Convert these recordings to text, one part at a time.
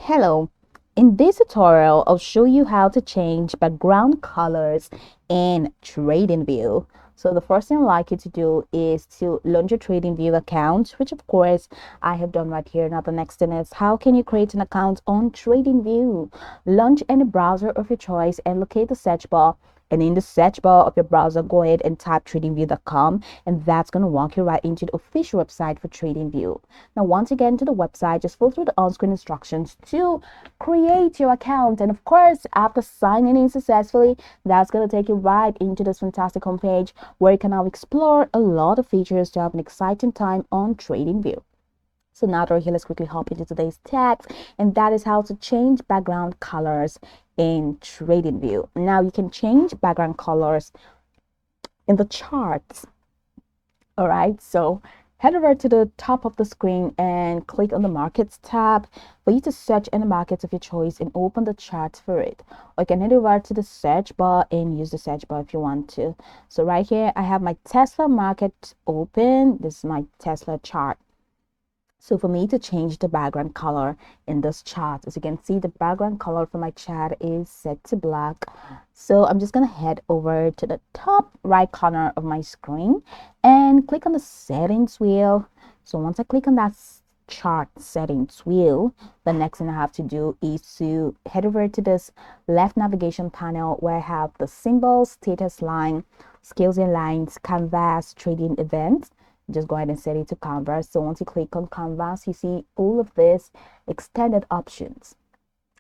Hello, in this tutorial, I'll show you how to change background colors in Tradingview. So the first thing I'd like you to do is to launch your Tradingview account, which of course I have done right here. Now the next thing is, how can you create an account on Tradingview? Launch any browser of your choice and locate the search bar. And in the search bar of your browser, go ahead and type tradingview.com, and that's going to walk you right into the official website for Tradingview. Now, once again, to the website, just follow through the on-screen instructions to create your account. And of course, after signing in successfully, that's going to take you right into this fantastic homepage where you can now explore a lot of features to have an exciting time on Tradingview. So now that we're here, let's quickly hop into today's text, and that is how to change background colors in Tradingview. Now you can change background colors in the charts. All right, so head over to the top of the screen and click on the markets tab for you to search any markets of your choice and open the charts for it. Or you can head over to the search bar and use the search bar if you want to. So right here, I have my Tesla market open. This is my Tesla chart. So for me to change the background color in this chart, as you can see, the background color for my chart is set to black. So I'm just going to head over to the top right corner of my screen and click on the settings wheel. So once I click on that chart settings wheel, the next thing I have to do is to head over to this left navigation panel where I have the symbols, status line, scales and lines, canvas, trading events. Just go ahead and set it to canvas. So once you click on canvas, you see all of this extended options.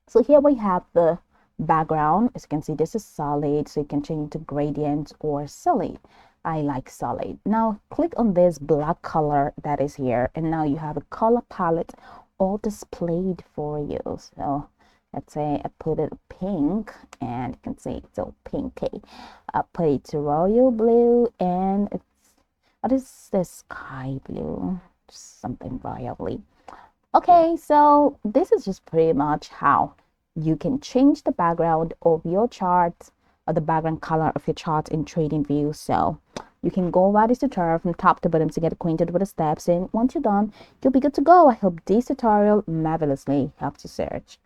So here we have the background. As you can see, this is solid, so you can change it to gradient or solid. I like solid. Now click on this black color that is here, and now you have a color palette all displayed for you. So let's say I put it pink, and you can see it's all pinky. I put it to royal blue, and it's, what is this, sky blue? Just something royally. Okay, so this is just pretty much how you can change the background of your chart, or the background color of your chart in Tradingview. So you can go over this tutorial from top to bottom to get acquainted with the steps, and once you're done, you'll be good to go. I hope this tutorial marvelously helps you search.